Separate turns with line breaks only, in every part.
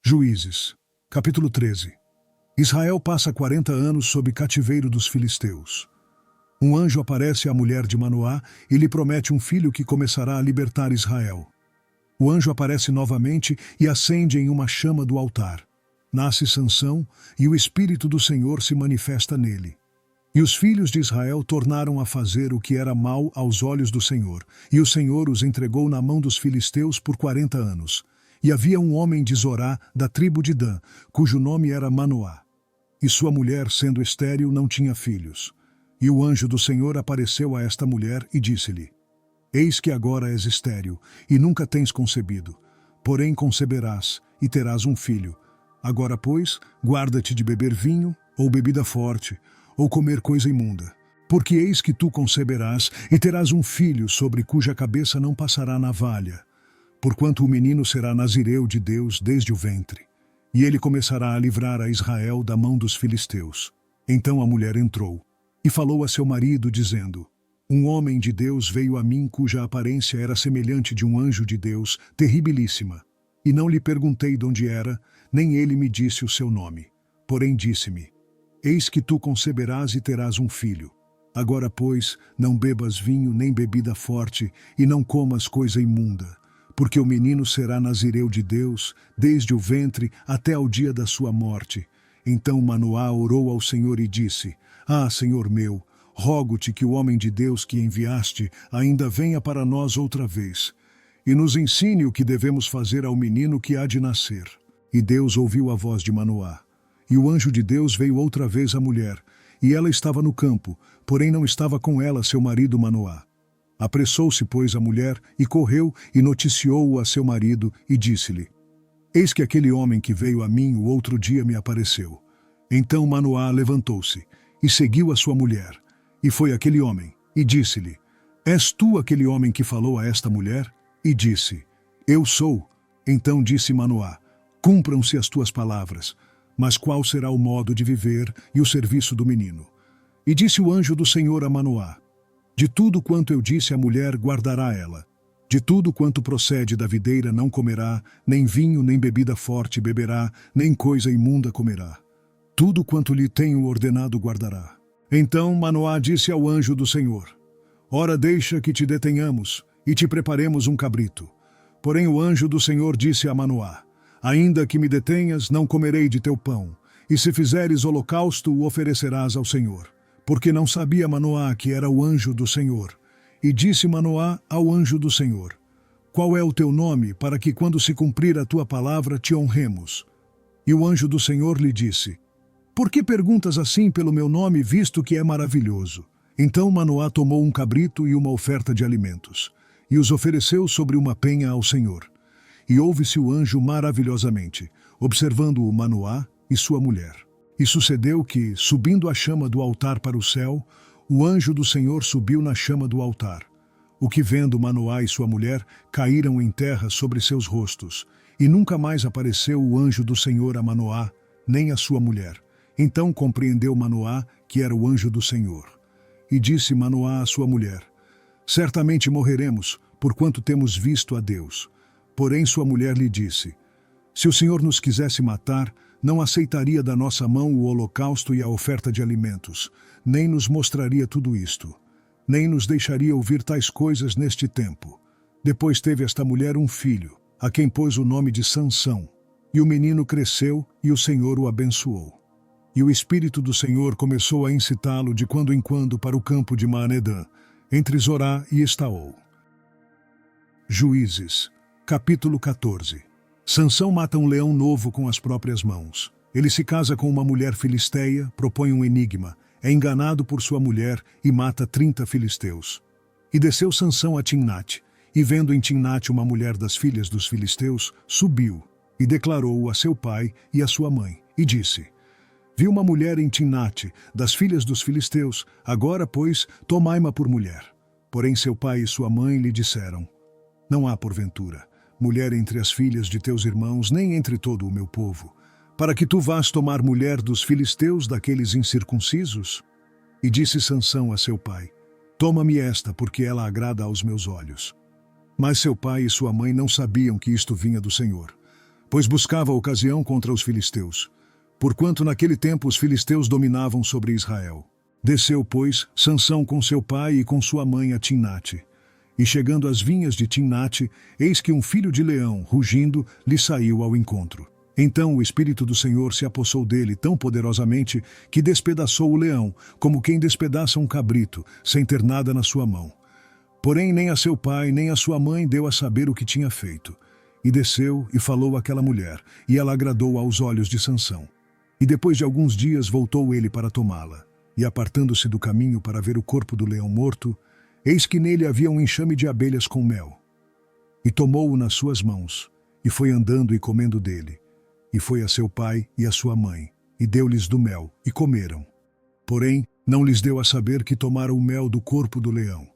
Juízes, capítulo 13. Israel passa 40 anos sob cativeiro dos filisteus. Um anjo aparece à mulher de Manoá e lhe promete um filho que começará a libertar Israel. O anjo aparece novamente e acende em uma chama do altar. Nasce Sansão e o Espírito do Senhor se manifesta nele. E os filhos de Israel tornaram a fazer o que era mal aos olhos do Senhor, e o Senhor os entregou na mão dos filisteus por 40 anos. E havia um homem de Zorá, da tribo de Dan, cujo nome era Manoá. E sua mulher, sendo estéril, não tinha filhos. E o anjo do Senhor apareceu a esta mulher e disse-lhe: Eis que agora és estéril, e nunca tens concebido. Porém conceberás, e terás um filho. Agora, pois, guarda-te de beber vinho, ou bebida forte, ou comer coisa imunda. Porque eis que tu conceberás, e terás um filho sobre cuja cabeça não passará navalha. Porquanto o menino será nazireu de Deus desde o ventre. E ele começará a livrar a Israel da mão dos filisteus. Então a mulher entrou, e falou a seu marido, dizendo: Um homem de Deus veio a mim cuja aparência era semelhante de um anjo de Deus, terribilíssima. E não lhe perguntei de onde era, nem ele me disse o seu nome. Porém disse-me: Eis que tu conceberás e terás um filho. Agora, pois, não bebas vinho nem bebida forte, e não comas coisa imunda. Porque o menino será nazireu de Deus, desde o ventre até ao dia da sua morte. Então Manoá orou ao Senhor e disse: Ah, Senhor meu, rogo-te que o homem de Deus que enviaste ainda venha para nós outra vez, e nos ensine o que devemos fazer ao menino que há de nascer. E Deus ouviu a voz de Manoá. E o anjo de Deus veio outra vez à mulher, e ela estava no campo, porém não estava com ela seu marido Manoá. Apressou-se, pois, a mulher, e correu, e noticiou-o a seu marido, e disse-lhe: Eis que aquele homem que veio a mim o outro dia me apareceu. Então Manoá levantou-se, e seguiu a sua mulher. E foi aquele homem, e disse-lhe: És tu aquele homem que falou a esta mulher? E disse: Eu sou. Então disse Manoá: Cumpram-se as tuas palavras. Mas qual será o modo de viver e o serviço do menino? E disse o anjo do Senhor a Manoá: De tudo quanto eu disse à mulher guardará ela. De tudo quanto procede da videira não comerá, nem vinho nem bebida forte beberá, nem coisa imunda comerá. Tudo quanto lhe tenho ordenado guardará. Então Manoá disse ao anjo do Senhor: Ora deixa que te detenhamos, e te preparemos um cabrito. Porém o anjo do Senhor disse a Manoá: Ainda que me detenhas, não comerei de teu pão, e se fizeres holocausto, o oferecerás ao Senhor. Porque não sabia Manoá que era o anjo do Senhor. E disse Manoá ao anjo do Senhor: Qual é o teu nome, para que quando se cumprir a tua palavra te honremos? E o anjo do Senhor lhe disse: Por que perguntas assim pelo meu nome, visto que é maravilhoso? Então Manoá tomou um cabrito e uma oferta de alimentos, e os ofereceu sobre uma penha ao Senhor. E ouve-se o anjo maravilhosamente, observando-o Manoá e sua mulher. E sucedeu que, subindo a chama do altar para o céu, o anjo do Senhor subiu na chama do altar. O que vendo Manoá e sua mulher, caíram em terra sobre seus rostos. E nunca mais apareceu o anjo do Senhor a Manoá, nem a sua mulher. Então compreendeu Manoá que era o anjo do Senhor. E disse Manoá à sua mulher: Certamente morreremos, porquanto temos visto a Deus. Porém sua mulher lhe disse: Se o Senhor nos quisesse matar, não aceitaria da nossa mão o holocausto e a oferta de alimentos, nem nos mostraria tudo isto, nem nos deixaria ouvir tais coisas neste tempo. Depois teve esta mulher um filho, a quem pôs o nome de Sansão. E o menino cresceu, e o Senhor o abençoou. E o Espírito do Senhor começou a incitá-lo de quando em quando para o campo de Maanedã, entre Zorá e Estaol. Juízes, capítulo 14. Sansão mata um leão novo com as próprias mãos. Ele se casa com uma mulher filisteia, propõe um enigma, é enganado por sua mulher e mata 30 filisteus. E desceu Sansão a Timnate, e vendo em Timnate uma mulher das filhas dos filisteus, subiu, e declarou-o a seu pai e a sua mãe, e disse: Vi uma mulher em Timnate, das filhas dos filisteus, agora, pois, tomai-ma por mulher. Porém seu pai e sua mãe lhe disseram: Não há porventura mulher entre as filhas de teus irmãos, nem entre todo o meu povo, para que tu vás tomar mulher dos filisteus, daqueles incircuncisos? E disse Sansão a seu pai: Toma-me esta, porque ela agrada aos meus olhos. Mas seu pai e sua mãe não sabiam que isto vinha do Senhor. pois buscava ocasião contra os filisteus, porquanto naquele tempo os filisteus dominavam sobre Israel. Desceu, pois, Sansão com seu pai e com sua mãe a Timnate. E chegando às vinhas de Timnate, eis que um filho de leão, rugindo, lhe saiu ao encontro. Então o Espírito do Senhor se apossou dele tão poderosamente que despedaçou o leão, como quem despedaça um cabrito, sem ter nada na sua mão. Porém nem a seu pai nem a sua mãe deu a saber o que tinha feito. E desceu e falou àquela mulher, e ela agradou aos olhos de Sansão. E depois de alguns dias voltou ele para tomá-la. E apartando-se do caminho para ver o corpo do leão morto, eis que nele havia um enxame de abelhas com mel. E tomou-o nas suas mãos, e foi andando e comendo dele. E foi a seu pai e a sua mãe, e deu-lhes do mel, e comeram. Porém, não lhes deu a saber que tomaram o mel do corpo do leão.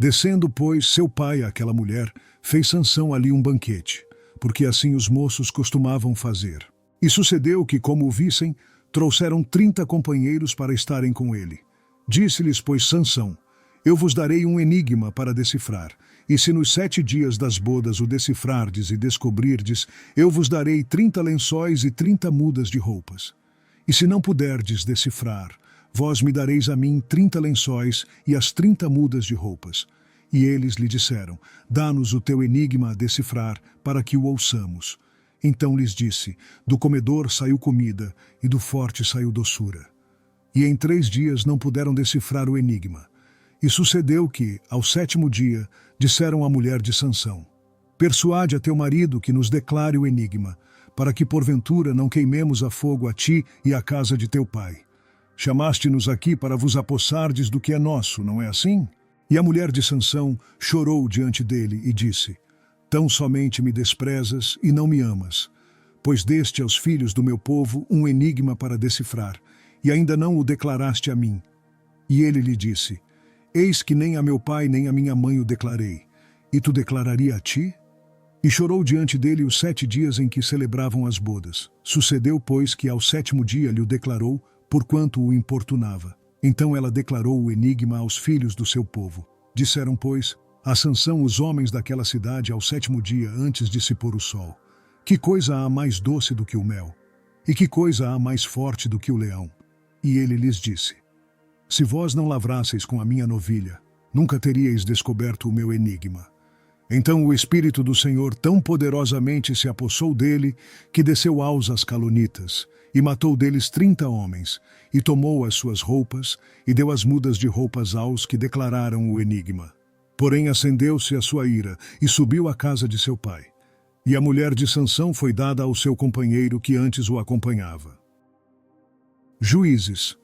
Descendo, pois, seu pai àquela mulher, fez Sansão ali um banquete, porque assim os moços costumavam fazer. E sucedeu que, como o vissem, trouxeram 30 companheiros para estarem com ele. Disse-lhes, pois, Sansão: eu vos darei um enigma para decifrar, e se nos 7 dias das bodas o decifrardes e descobrirdes, eu vos darei 30 lençóis e 30 mudas de roupas. E se não puderdes decifrar, vós me dareis a mim 30 lençóis e as 30 mudas de roupas. E eles lhe disseram: dá-nos o teu enigma a decifrar, para que o ouçamos. Então lhes disse: do comedor saiu comida, e do forte saiu doçura. E em 3 dias não puderam decifrar o enigma. E sucedeu que, ao 7º dia, disseram à mulher de Sansão: persuade a teu marido que nos declare o enigma, para que porventura não queimemos a fogo a ti e à casa de teu pai. Chamaste-nos aqui para vos apossardes do que é nosso, não é assim? E a mulher de Sansão chorou diante dele e disse: tão somente me desprezas e não me amas, pois deste aos filhos do meu povo um enigma para decifrar, e ainda não o declaraste a mim. E ele lhe disse: eis que nem a meu pai nem a minha mãe o declarei, e tu declararia a ti? E chorou diante dele os 7 dias em que celebravam as bodas. Sucedeu, pois, que ao 7º dia lhe o declarou, porquanto o importunava. Então ela declarou o enigma aos filhos do seu povo. Disseram, pois, a Sansão os homens daquela cidade ao 7º dia antes de se pôr o sol: que coisa há mais doce do que o mel? E que coisa há mais forte do que o leão? E ele lhes disse: se vós não lavrasseis com a minha novilha, nunca teríeis descoberto o meu enigma. Então o Espírito do Senhor tão poderosamente se apossou dele, que desceu aos ascalonitas, e matou deles 30 homens, e tomou as suas roupas, e deu as mudas de roupas aos que declararam o enigma. Porém acendeu-se a sua ira, e subiu à casa de seu pai. E a mulher de Sansão foi dada ao seu companheiro que antes o acompanhava. Juízes,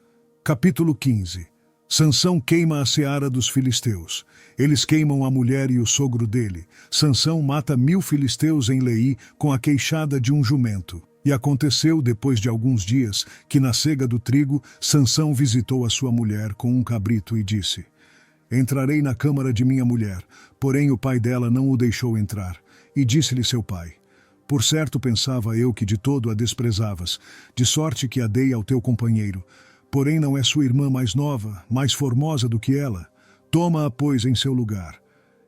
capítulo 15. Sansão queima a seara dos filisteus. Eles queimam a mulher e o sogro dele. Sansão mata 1000 filisteus em Leí com a queixada de um jumento. E aconteceu, depois de alguns dias, que na cega do trigo, Sansão visitou a sua mulher com um cabrito e disse: entrarei na câmara de minha mulher. Porém o pai dela não o deixou entrar. E disse-lhe seu pai: por certo pensava eu que de todo a desprezavas, de sorte que a dei ao teu companheiro. Porém não é sua irmã mais nova, mais formosa do que ela. Toma-a, pois, em seu lugar.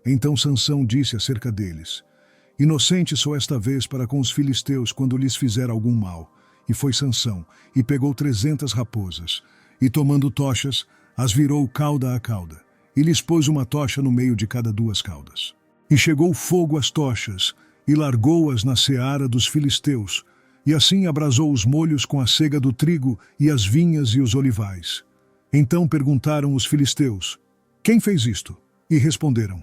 Então Sansão disse acerca deles: inocente sou esta vez para com os filisteus quando lhes fizer algum mal. E foi Sansão, e pegou 300 raposas, e tomando tochas, as virou cauda a cauda, e lhes pôs uma tocha no meio de cada 2 caudas. E chegou fogo às tochas, e largou-as na seara dos filisteus, e assim abrasou os molhos com a sega do trigo e as vinhas e os olivais. Então perguntaram os filisteus: quem fez isto? E responderam: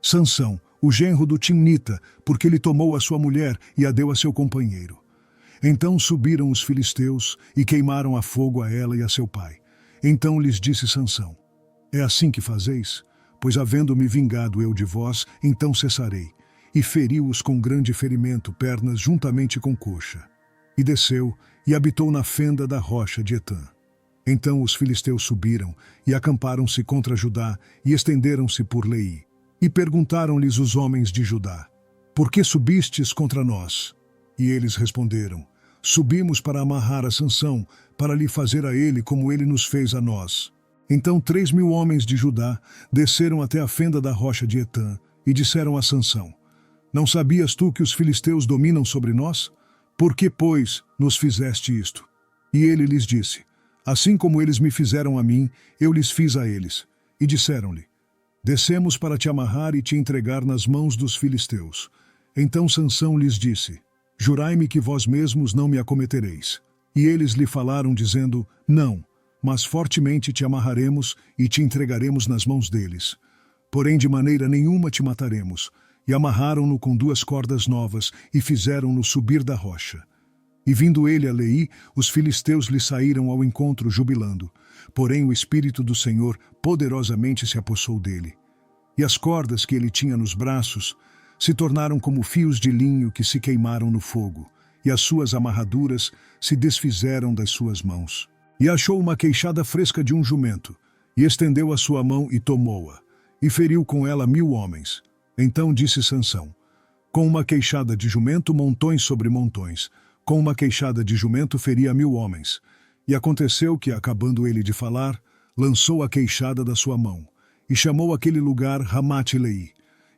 Sansão, o genro do Timnita, porque ele tomou a sua mulher e a deu a seu companheiro. Então subiram os filisteus e queimaram a fogo a ela e a seu pai. Então lhes disse Sansão: é assim que fazeis? Pois havendo-me vingado eu de vós, então cessarei. E feriu-os com grande ferimento, pernas juntamente com coxa. E desceu, e habitou na fenda da rocha de Etã. Então os filisteus subiram, e acamparam-se contra Judá, e estenderam-se por Leí. E perguntaram-lhes os homens de Judá: por que subistes contra nós? E eles responderam: subimos para amarrar a Sansão, para lhe fazer a ele como ele nos fez a nós. Então 3.000 homens de Judá desceram até a fenda da rocha de Etã, e disseram a Sansão: Não sabias tu que os filisteus dominam sobre nós? Por que, pois, nos fizeste isto? E ele lhes disse: Assim como eles me fizeram a mim, eu lhes fiz a eles. E disseram-lhe: Descemos para te amarrar e te entregar nas mãos dos filisteus. Então Sansão lhes disse: Jurai-me que vós mesmos não me acometereis. E eles lhe falaram, dizendo: Não, mas fortemente te amarraremos e te entregaremos nas mãos deles. Porém de maneira nenhuma te mataremos. E amarraram-no com 2 cordas novas e fizeram-no subir da rocha. E vindo ele a Leí, os filisteus lhe saíram ao encontro jubilando. Porém o Espírito do Senhor poderosamente se apossou dele. E as cordas que ele tinha nos braços se tornaram como fios de linho que se queimaram no fogo, e as suas amarraduras se desfizeram das suas mãos. E achou uma queixada fresca de um jumento, e estendeu a sua mão e tomou-a, e feriu com ela 1000 homens. Então disse Sansão: Com uma queixada de jumento, montões sobre montões. Com uma queixada de jumento, feria 1000 homens. E aconteceu que, acabando ele de falar, lançou a queixada da sua mão, e chamou aquele lugar Ramate-Leí.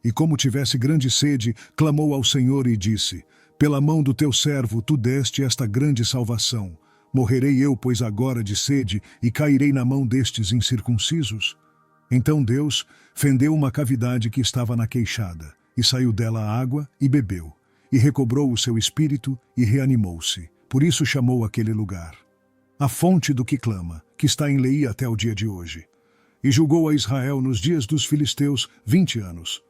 E como tivesse grande sede, clamou ao Senhor e disse: Pela mão do teu servo tu deste esta grande salvação. Morrerei eu, pois, agora de sede, e cairei na mão destes incircuncisos? Então Deus fendeu uma cavidade que estava na queixada, e saiu dela a água, e bebeu, e recobrou o seu espírito, e reanimou-se. Por isso chamou aquele lugar a fonte do que clama, que está em Leí até o dia de hoje. E julgou a Israel nos dias dos filisteus 20 anos.